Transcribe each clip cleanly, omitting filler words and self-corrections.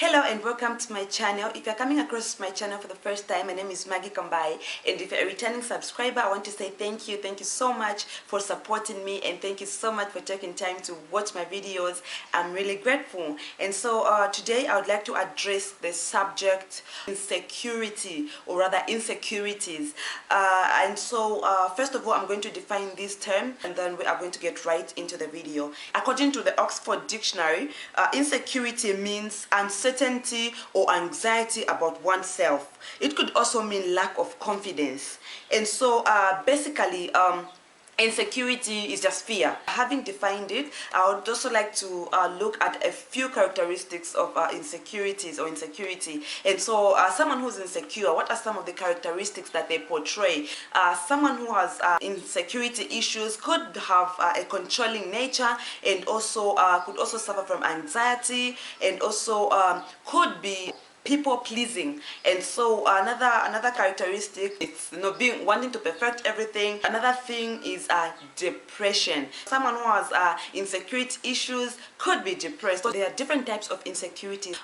Hello and welcome to my channel. If you're coming across my channel for the first time, my name is Maggie Kambai, and if you're a returning subscriber, I want to say thank you so much for supporting me, and thank you so much for taking time to watch my videos. I'm really grateful. And so today I would like to address the subject insecurity, or rather insecurities. First of all, I'm going to define this term, and then we are going to get right into the video. According to the Oxford Dictionary, insecurity means uncertainty or anxiety about oneself. It could also mean lack of confidence. And so basically insecurity is just fear. Having defined it, I would also like to look at a few characteristics of insecurities or insecurity. And so someone who's insecure, what are some of the characteristics that they portray? Someone who has insecurity issues could have a controlling nature, and also could also suffer from anxiety, and also could be people pleasing. And so another characteristic is being wanting to perfect everything. Another thing is depression. Someone who has insecurity issues could be depressed. So there are different types of insecurities.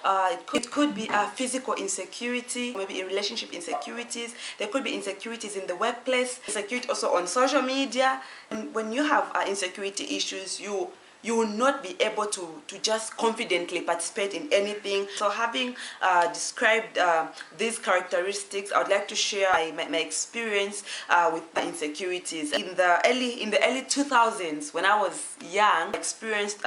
It could be physical insecurity, maybe in relationship insecurities. There could be insecurities in the workplace, insecurity also on social media. And when you have insecurity issues, you will not be able to just confidently participate in anything. So having described these characteristics, I would like to share my experience with insecurities. In the early 2000s, when I was young, I experienced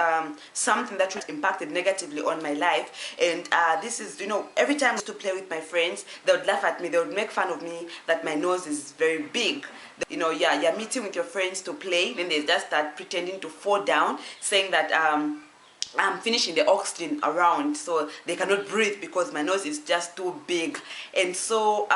something that impacted negatively on my life. And this is, every time I used to play with my friends, they would laugh at me, they would make fun of me that my nose is very big. You're meeting with your friends to play, then they just start pretending to fall down, saying that I'm finishing the oxygen around, so they cannot breathe because my nose is just too big. And so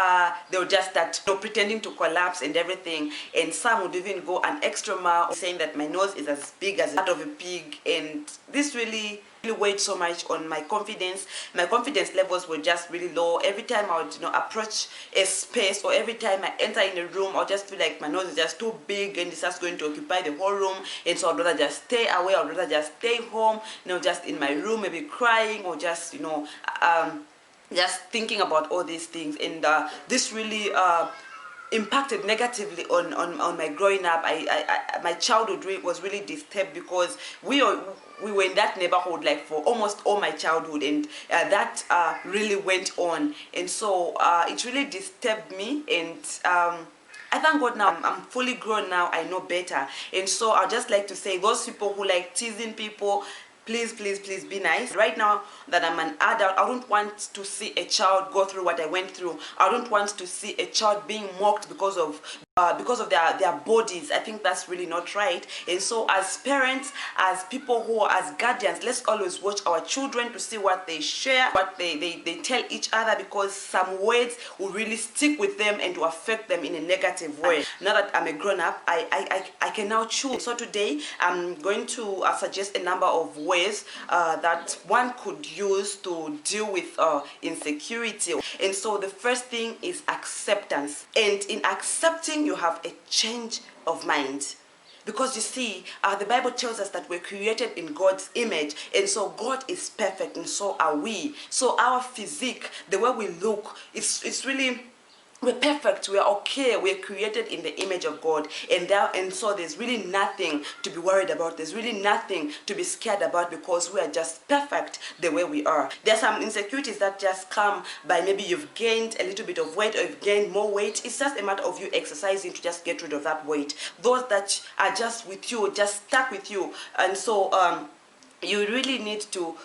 they'll just start pretending to collapse and everything. And some would even go an extra mile, saying that my nose is as big as that of a pig. And this really weighed so much on my confidence. My confidence levels were just really low. Every time I would approach a space, or every time I enter in a room, I'll just feel like my nose is just too big and it's just going to occupy the whole room. And so I'd rather just stay away, I'd rather just stay home, just in my room, maybe crying, or just just thinking about all these things. And this really impacted negatively on my growing up. My childhood was really disturbed, because we were in that neighborhood like for almost all my childhood, and that really went on. And so it really disturbed me. And I thank God now I'm fully grown now, I know better. And so I'd just like to say, those people who like teasing people, please be nice. Right now that I'm an adult, I don't want to see a child go through what I went through. I don't want to see a child being mocked because of their bodies. I think that's really not right. And so as parents, as people who are as guardians, let's always watch our children to see what they share, what they tell each other, because some words will really stick with them and to affect them in a negative way. Now that I'm a grown-up, I can now choose. So today I'm going to suggest a number of ways that one could use to deal with insecurity. And so the first thing is acceptance. And in accepting, you have a change of mind. Because you see, the Bible tells us that we're created in God's image, and so God is perfect, and so are we. So our physique, the way we look, it's really, we're perfect, we're okay, we're created in the image of God. And so there's really nothing to be worried about. There's really nothing to be scared about, because we are just perfect the way we are. There are some insecurities that just come by maybe you've gained a little bit of weight, or you've gained more weight. It's just a matter of you exercising to just get rid of that weight. Those that are just with you, just stuck with you. And so you really need to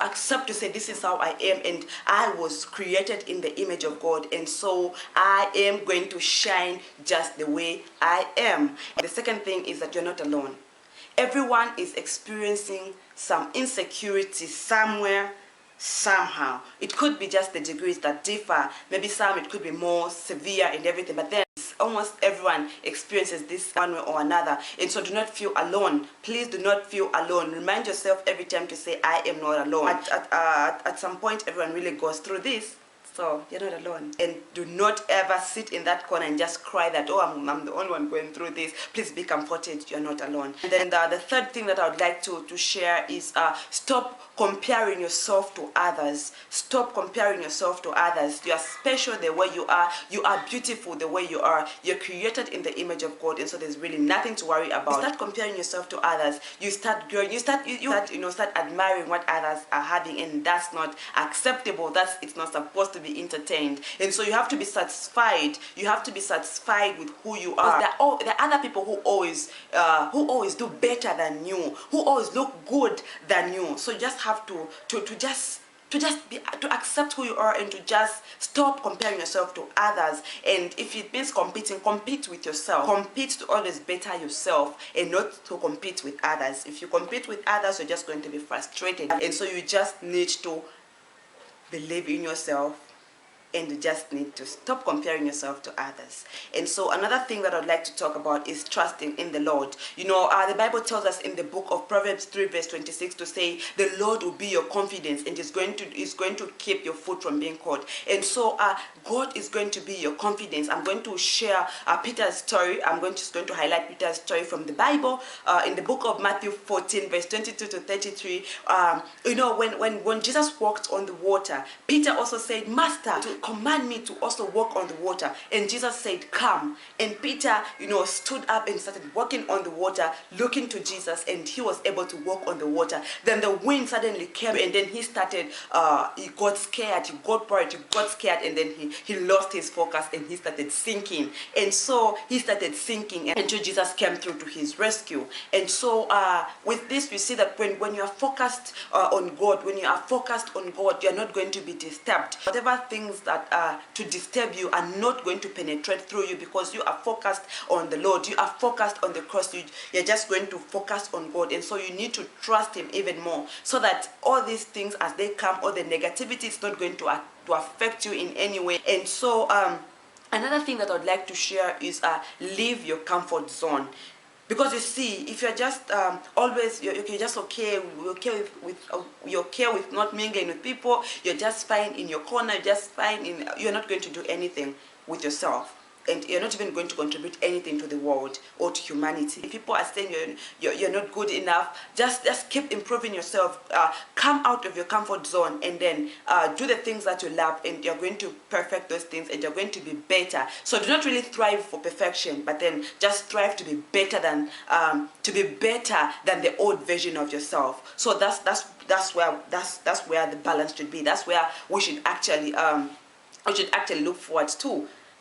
accept, to say, this is how I am, and I was created in the image of God, and so I am going to shine just the way I am. The second thing is that you're not alone. Everyone is experiencing some insecurity somewhere, somehow. It could be just the degrees that differ. Maybe some, it could be more severe and everything, but then almost everyone experiences this one way or another. And so do not feel alone. Please do not feel alone. Remind yourself every time to say, I am not alone. At some point, everyone really goes through this. So you're not alone. And do not ever sit in that corner and just cry that, oh, I'm the only one going through this. Please be comforted. You're not alone. And then the third thing that I would like to share is stop comparing yourself to others. Stop comparing yourself to others. You are special the way you are. You are beautiful the way you are. You're created in the image of God, and so there's really nothing to worry about. You start comparing yourself to others. You start growing. You start admiring what others are having, and that's not acceptable. It's not supposed to be entertained. And so you have to be satisfied. You have to be satisfied with who you are. There are other people who always do better than you, who always look good than you. So you just have to accept who you are and to just stop comparing yourself to others. And if it means competing, compete with yourself. Compete to always better yourself and not to compete with others. If you compete with others, you're just going to be frustrated. And so you just need to believe in yourself, and you just need to stop comparing yourself to others. And so another thing that I'd like to talk about is trusting in the Lord. You know, the Bible tells us in the book of Proverbs 3 verse 26 to say, the Lord will be your confidence and is going to keep your foot from being caught. And so God is going to be your confidence. I'm going to share Peter's story. I'm just going to highlight Peter's story from the Bible in the book of Matthew 14 verse 22 to 33. You know, when Jesus walked on the water, Peter also said, Master, command me to also walk on the water. And Jesus said, come. And Peter, stood up and started walking on the water, looking to Jesus, and he was able to walk on the water. Then the wind suddenly came, and then he started, he got scared, he got worried, he got scared, and then he lost his focus and he started sinking. And so he started sinking until Jesus came through to his rescue. And so with this, we see that when you are focused on God, when you are focused on God, you are not going to be disturbed. Whatever things that to disturb you are not going to penetrate through you, because you are focused on the Lord. You are focused on the cross. You're just going to focus on God. And so you need to trust him even more, so that all these things as they come, all the negativity is not going to affect you in any way. And so another thing that I'd like to share is leave your comfort zone. Because you see, if you're just you're just okay with not mingling with people, you're just fine in your corner, you're not going to do anything with yourself. And you're not even going to contribute anything to the world or to humanity. If people are saying you're not good enough, just keep improving yourself. Come out of your comfort zone and then do the things that you love, and you're going to perfect those things, and you're going to be better. So do not really strive for perfection, but then just strive to be better than the old version of yourself. So that's where the balance should be. That's where we should actually look forward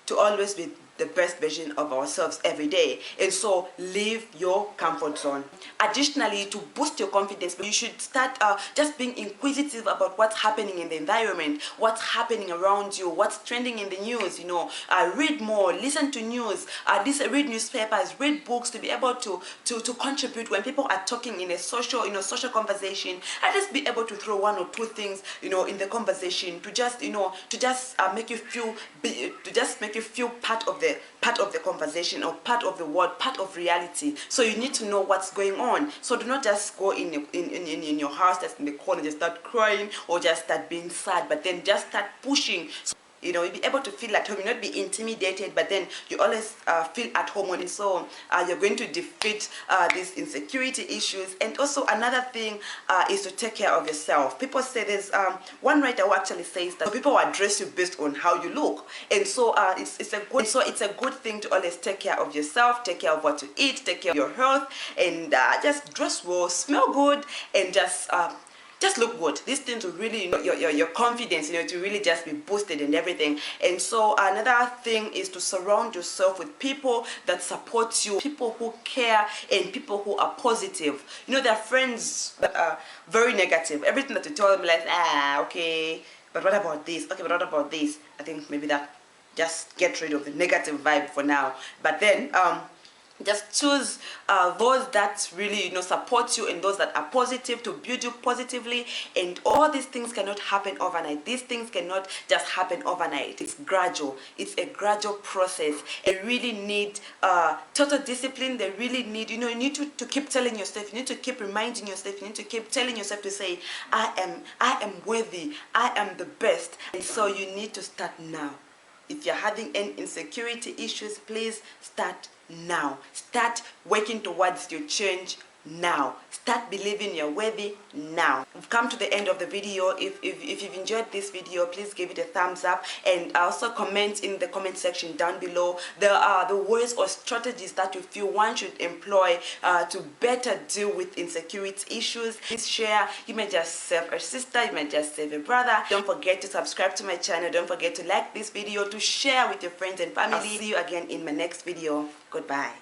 to always be the best version of ourselves every day. And so leave your comfort zone. Additionally, to boost your confidence, you should start just being inquisitive about what's happening in the environment, what's happening around you, what's trending in the news. Read more, listen to news, read newspapers, read books, to be able to contribute when people are talking in a social conversation. At least be able to throw one or two things in the conversation to just make you feel part of the conversation, or part of the world, part of reality. So you need to know what's going on. So do not just go in your house, just in the corner, just start crying or just start being sad, but then just start pushing. So, you'll be able to feel at home. You'll not be intimidated, but then you always feel at home. And so you're going to defeat these insecurity issues. And also another thing is to take care of yourself. People say, there's one writer who actually says that people will address you based on how you look. And so it's a good thing to always take care of yourself, take care of what you eat, take care of your health, and just dress well, smell good, and just look good. These things will really, your confidence, to really just be boosted and everything. And so another thing is to surround yourself with people that support you, people who care, and people who are positive. There are friends that are very negative. Everything that you tell them, like, okay, but what about this? Okay, but what about this? I think maybe that, just get rid of the negative vibe for now. But then Just choose those that really support you and those that are positive to build you positively. And all these things cannot happen overnight. These things cannot just happen overnight. It's gradual. It's a gradual process. They really need total discipline. They really need, you need to keep telling yourself, you need to keep reminding yourself, you need to keep telling yourself to say, I am worthy, I am the best. And so you need to start now. If you're having any insecurity issues, please start now. Start working towards your change now. Start believing you're worthy now. We've come to the end of the video. If you've enjoyed this video, please give it a thumbs up, and also comment in the comment section down below the words or strategies that you feel one should employ to better deal with insecurity issues. Please share. You may just save a sister, you may just save a brother. Don't forget to subscribe to my channel. Don't forget to like this video, to share with your friends and family. I'll see you again in my next video. Goodbye.